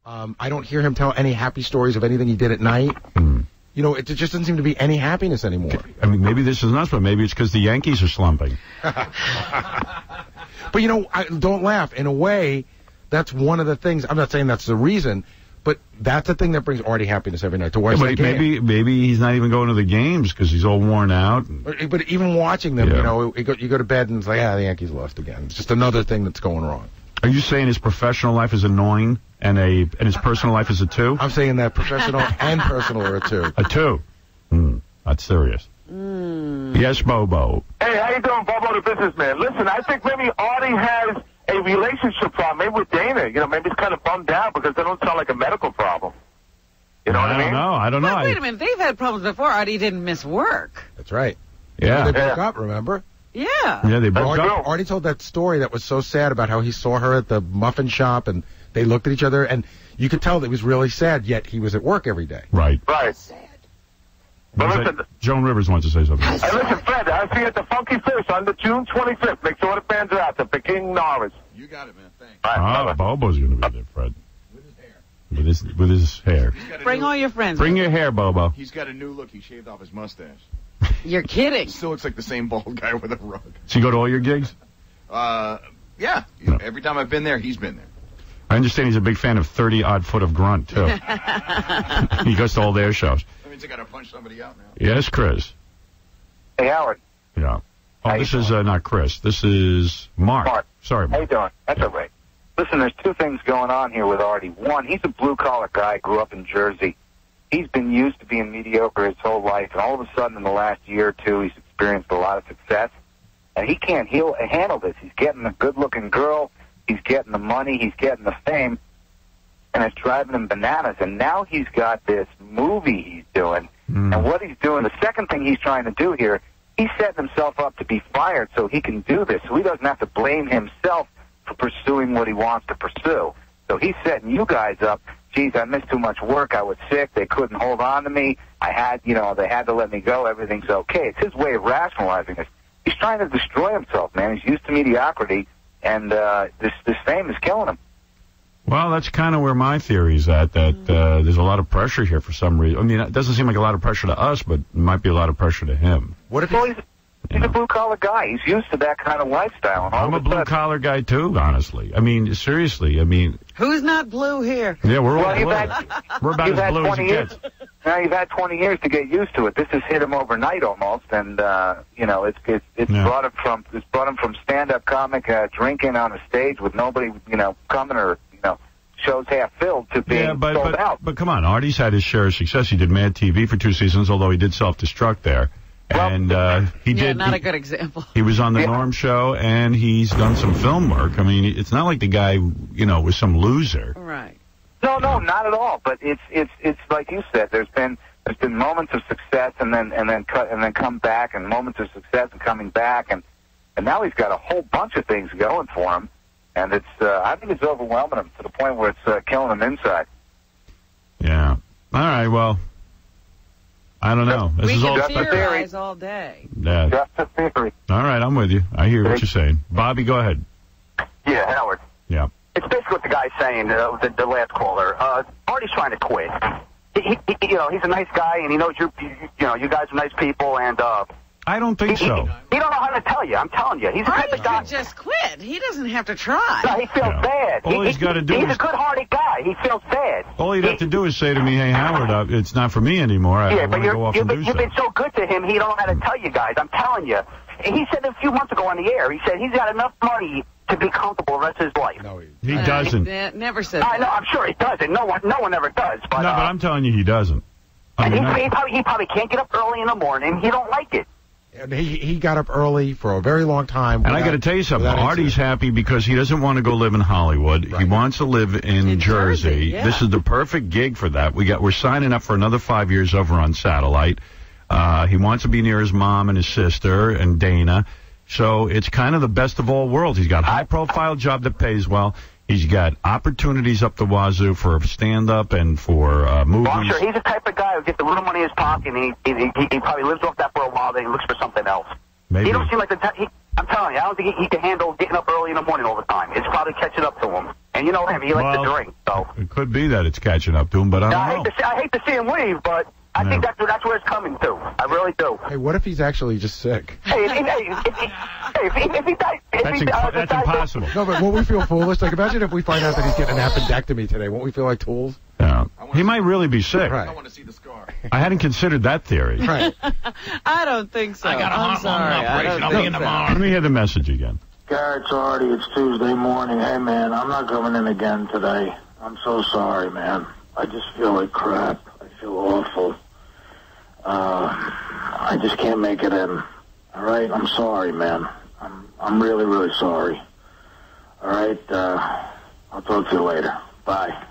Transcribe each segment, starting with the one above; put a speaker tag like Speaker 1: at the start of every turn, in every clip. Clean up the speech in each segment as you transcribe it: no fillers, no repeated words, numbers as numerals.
Speaker 1: I don't hear him tell any happy stories of anything he did at night. You know, it just doesn't seem to be any happiness anymore.
Speaker 2: I mean, maybe this is nuts, but maybe it's because the Yankees are slumping.
Speaker 1: But, you know, don't laugh. In a way, that's one of the things. I'm not saying that's the reason, but that's the thing that brings Artie happiness every night to watch that game.
Speaker 2: Maybe he's not even going to the games because he's all worn out.
Speaker 1: But even watching them, you know, you go to bed and it's like, the Yankees lost again. It's just another thing that's going wrong.
Speaker 2: Are you saying his professional life is annoying and his personal life is a 2?
Speaker 1: I'm saying that professional and personal are a 2.
Speaker 2: A 2? That's serious. Yes, Bobo.
Speaker 3: Hey, how you doing, Bobo the businessman? Listen, I think maybe Artie has a relationship problem, maybe with Dana. You know, maybe he's kind of bummed out because they don't sound like a medical problem. You know what I mean?
Speaker 2: I don't know.
Speaker 4: Well, wait a minute. They've had problems before. Artie didn't miss work.
Speaker 1: That's right.
Speaker 2: Yeah.
Speaker 1: They broke up, remember?
Speaker 4: Yeah.
Speaker 2: Yeah, they broke up.
Speaker 1: Artie told that story that was so sad about how he saw her at the muffin shop and they looked at each other and you could tell that he was really sad, yet he was at work every day.
Speaker 2: Right.
Speaker 3: Right. But listen,
Speaker 2: Joan Rivers wants to say something.
Speaker 3: Hey, listen, Fred, I see you at the Funky Fish on the June 25th. Make sure the fans are out there for King Norris.
Speaker 5: You got it, man. Thanks.
Speaker 3: Right,
Speaker 2: Bobo's going to be there, Fred.
Speaker 5: With his hair.
Speaker 2: With his hair.
Speaker 4: Bring all your friends.
Speaker 2: Bring your hair, Bobo.
Speaker 5: He's got a new look. He shaved off his mustache.
Speaker 4: You're kidding.
Speaker 5: Still looks like the same bald guy with a rug.
Speaker 2: So you go to all your gigs?
Speaker 5: Yeah.
Speaker 2: No.
Speaker 5: Every time I've been there, he's been there.
Speaker 2: I understand he's a big fan of 30-odd foot of Grunt, too. He goes to all their shows.
Speaker 5: That means I got to punch somebody out now.
Speaker 2: Yes, Chris.
Speaker 3: Hey, Howard.
Speaker 2: Yeah. Oh, this is not Chris. This is Mark.
Speaker 3: Mark.
Speaker 2: Sorry,
Speaker 3: How you
Speaker 2: Mark.
Speaker 3: doing? That's all right. Listen, there's 2 things going on here with Artie. One, he's a blue-collar guy, grew up in Jersey. He's been used to being mediocre his whole life, and all of a sudden in the last year or 2, he's experienced a lot of success. And he can't handle this. He's getting a good-looking girl. He's getting the money. He's getting the fame. And it's driving him bananas. And now he's got this movie he's doing. And what he's doing, the second thing he's trying to do here, he's setting himself up to be fired so he can do this. So he doesn't have to blame himself for pursuing what he wants to pursue. So he's setting you guys up. Geez, I missed too much work. I was sick. They couldn't hold on to me. They had to let me go. Everything's okay. It's his way of rationalizing this. He's trying to destroy himself, man. He's used to mediocrity, and this fame is killing him.
Speaker 2: Well, that's kind of where my theory's at, that there's a lot of pressure here for some reason. I mean, it doesn't seem like a lot of pressure to us, but it might be a lot of pressure to him.
Speaker 1: What if
Speaker 3: He's a blue-collar guy. He's used to that kind of lifestyle. And
Speaker 2: I'm a blue-collar guy, too, honestly. I mean, seriously, I mean...
Speaker 4: Who's not blue here?
Speaker 2: Yeah, we're all blue. We're about
Speaker 3: you've
Speaker 2: as
Speaker 3: had
Speaker 2: blue as
Speaker 3: 20
Speaker 2: it
Speaker 3: years.
Speaker 2: gets.
Speaker 3: Now you've had 20 years to get used to it. This has hit him overnight almost, and it's brought him from stand-up comic drinking on a stage with nobody coming or shows half filled to being sold out.
Speaker 2: But come on, Artie's had his share of success. He did Mad TV for 2 seasons, although he did self-destruct there. And he did.
Speaker 4: Not a good example.
Speaker 2: He was on the Norm Show, and he's done some film work. I mean, it's not like the guy, was some loser.
Speaker 4: Right.
Speaker 3: No, not at all. But it's like you said. There's been moments of success, and then come back, and moments of success and coming back, and now he's got a whole bunch of things going for him, and it's I think it's overwhelming him to the point where it's killing him inside.
Speaker 2: Yeah. All right. Well. I don't know.
Speaker 4: We can theorize all day.
Speaker 2: Yeah.
Speaker 3: Just a theory.
Speaker 2: All right, I'm with you. I hear what you're saying. Bobby, go ahead.
Speaker 6: Yeah, Howard.
Speaker 2: Yeah.
Speaker 6: It's basically what the guy's saying, the last caller. Artie's trying to quit. He's a nice guy, and he knows you guys are nice people, and
Speaker 2: I don't think so.
Speaker 6: He don't know how to tell you. I'm telling you, he's the type of guy.
Speaker 4: Artie could just quit. He doesn't have to try.
Speaker 6: No, he feels bad.
Speaker 2: All he's got to do
Speaker 6: He's
Speaker 2: is...
Speaker 6: a good-hearted guy. He feels bad.
Speaker 2: All he'd have to do is say to me, "Hey, Howard, it's not for me anymore. I want to go off and do
Speaker 6: you've been so good to him, he don't know how to tell you guys. I'm telling you. He said a few months ago on the air, he said he's got enough money to be comfortable the rest of his life.
Speaker 1: No,
Speaker 2: he doesn't.
Speaker 4: Never said that.
Speaker 6: No, I'm sure he doesn't. No one ever does. But,
Speaker 2: but I'm telling you, he doesn't.
Speaker 6: And he probably can't get up early in the morning. He don't like it.
Speaker 1: And he got up early for a very long time.
Speaker 2: And I got to tell you something. Artie's happy because he doesn't want to go live in Hollywood. Right. He wants to live in Jersey.
Speaker 4: Yeah.
Speaker 2: This is the perfect gig for that. We're signing up for another 5 years over on satellite. He wants to be near his mom and his sister and Dana. So it's kind of the best of all worlds. He's got a high-profile job that pays well. He's got opportunities up the wazoo for stand-up and for movies.
Speaker 6: Well, I'm sure he's the type of guy who gets a little money in his pocket, and he probably lives off that for a while, then he looks for something else.
Speaker 2: Maybe.
Speaker 6: He don't seem like I'm telling you, I don't think he can handle getting up early in the morning all the time. It's probably catching up to him. And you know him, he likes to drink. So
Speaker 2: it could be that it's catching up to him, but I don't know.
Speaker 6: I hate to see him leave, but I think that's where it's coming to. I really do.
Speaker 1: Hey, what if he's actually just sick?
Speaker 6: Hey, if he dies...
Speaker 2: That's impossible.
Speaker 1: No, but won't we feel foolish? Like, imagine if we find out that he's getting an appendectomy today. Won't we feel like tools?
Speaker 2: Yeah. He might really be sick.
Speaker 1: Right.
Speaker 5: I want to see the scar.
Speaker 2: I hadn't considered that theory.
Speaker 1: Right.
Speaker 4: I don't think so.
Speaker 5: I got a heart operation. I'll be in tomorrow.
Speaker 2: Let me hear the message again.
Speaker 7: Garrett, it's Artie. It's Tuesday morning. Hey, man, I'm not coming in again today. I'm so sorry, man. I just feel like crap. I feel awful. I just can't make it in. All right? I'm sorry, man. I'm really, really sorry. All right? I'll talk to you later. Bye.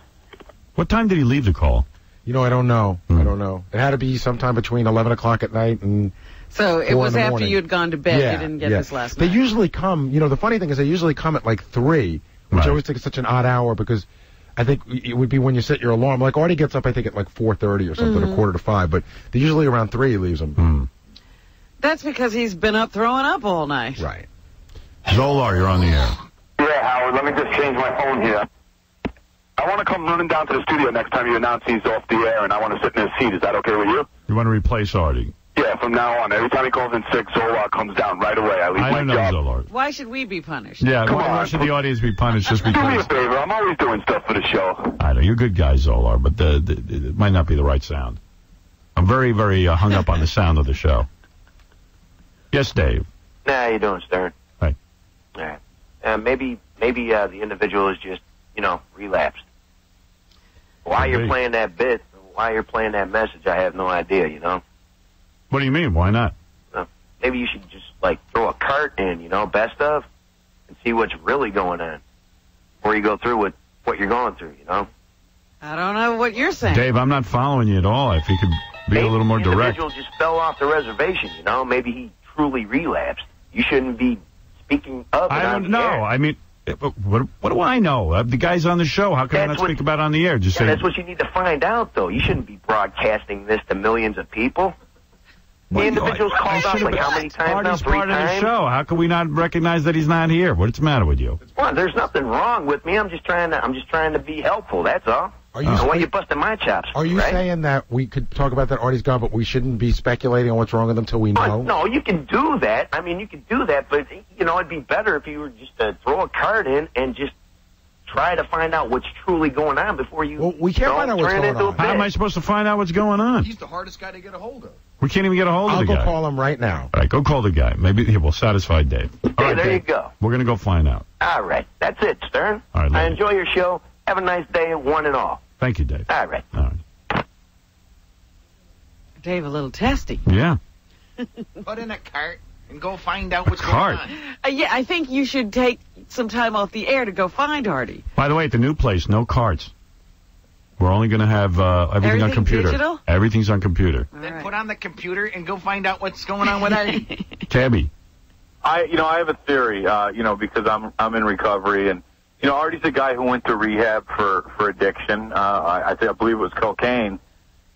Speaker 2: What time did he leave the call?
Speaker 1: You know, I don't know. I don't know. It had to be sometime between 11 o'clock at night and...
Speaker 4: So it was after you'd gone to bed.
Speaker 1: Yeah,
Speaker 4: you didn't get this last
Speaker 1: night.
Speaker 4: night.
Speaker 1: They usually come, the funny thing is they usually come at like 3, which I always think is such an odd hour because I think it would be when you set your alarm. Like Artie gets up, I think, at like 4:30 or something, or 4:45, but they usually around 3 he leaves them.
Speaker 4: That's because he's been up throwing up all night.
Speaker 1: Right.
Speaker 2: Zolar, you're on the air.
Speaker 6: Yeah, Howard, let me just change my phone here. I want to come running down to the studio next time you announce he's off the air, and I want to sit in his seat. Is that okay with you?
Speaker 2: You want to replace Artie?
Speaker 6: Yeah, from now on. Every time he calls in sick, Zolar comes down right away. I leave my job.
Speaker 2: Zolar.
Speaker 4: Why should we be punished?
Speaker 2: Yeah, why should the audience be punished just
Speaker 6: Do me
Speaker 2: because?
Speaker 6: a favor. I'm always doing stuff for the show.
Speaker 2: I know, you're a good guy, Zolar, but it might not be the right sound. I'm very, very hung up on the sound of the show. Yes, Dave.
Speaker 8: How you doing, Stern?
Speaker 2: Hi.
Speaker 8: All right. Maybe the individual is just, relapsed. Why you're playing that bit, why you're playing that message, I have no idea,
Speaker 2: What do you mean? Why not?
Speaker 8: Maybe you should just, throw a cart in, best of, and see what's really going on before you go through with what you're going through,
Speaker 4: I don't know what you're saying.
Speaker 2: Dave, I'm not following you at all. If you could be a little more direct.
Speaker 8: Maybe the individual just fell off the reservation, Maybe he truly relapsed. You shouldn't be speaking of it.
Speaker 2: I don't know. I mean, what do I know? The guy's on the show. How can I not speak about it on the air? Just say
Speaker 8: that's what you need to find out, though. You shouldn't be broadcasting this to millions of people. The individual's called up how many times now? 3
Speaker 2: part
Speaker 8: times?
Speaker 2: of the show. How can we not recognize that he's not here? What's the matter with you?
Speaker 8: Well, there's nothing wrong with me. I'm just trying to be helpful. That's all. Why you busting my chops?
Speaker 1: Are you saying that we could talk about that Artie's gone, but we shouldn't be speculating on what's wrong with him until we know?
Speaker 8: No, you can do that. I mean, you can do that, but it'd be better if you were just to throw a card in and just try to find out what's truly going on before you.
Speaker 1: Well, we can't find out what's going on.
Speaker 2: How am I supposed to find out what's going on?
Speaker 5: He's the hardest guy to get a hold of.
Speaker 2: We can't even get a hold of the guy.
Speaker 1: I'll go call him right now.
Speaker 2: All right, go call the guy. Maybe he will satisfy Dave. All right,
Speaker 8: there
Speaker 2: Dave,
Speaker 8: you go.
Speaker 2: We're going to go find out.
Speaker 8: All right. That's it, Stern.
Speaker 2: All right,
Speaker 8: I enjoy your show. Have a nice day, one and all.
Speaker 2: Thank you, Dave.
Speaker 8: All right.
Speaker 2: All right.
Speaker 4: Dave, a little testy.
Speaker 2: Yeah.
Speaker 5: Put in a cart and go find out what's going on.
Speaker 4: Yeah, I think you should take some time off the air to go find Artie.
Speaker 2: By the way, at the new place, no carts. We're only going to have everything on computer.
Speaker 4: Digital?
Speaker 2: Everything's on computer.
Speaker 5: Then put on the computer and go find out what's going on with Artie.
Speaker 2: Tabby.
Speaker 9: I have a theory, because I'm in recovery, and Artie's a guy who went to rehab for addiction. I believe it was cocaine.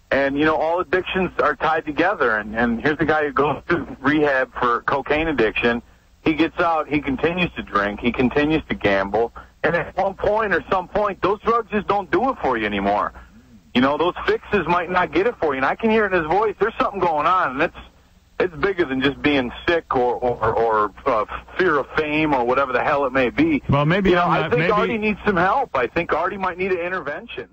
Speaker 9: And, all addictions are tied together. And here's the guy who goes to rehab for cocaine addiction. He gets out, he continues to drink, he continues to gamble. And at one point or some point, those drugs just don't do it for you anymore. Those fixes might not get it for you. And I can hear it in his voice. There's something going on. And it's bigger than just being sick or fear of fame or whatever the hell it may be.
Speaker 2: Well, maybe
Speaker 9: I think Artie needs some help. I think Artie might need an intervention.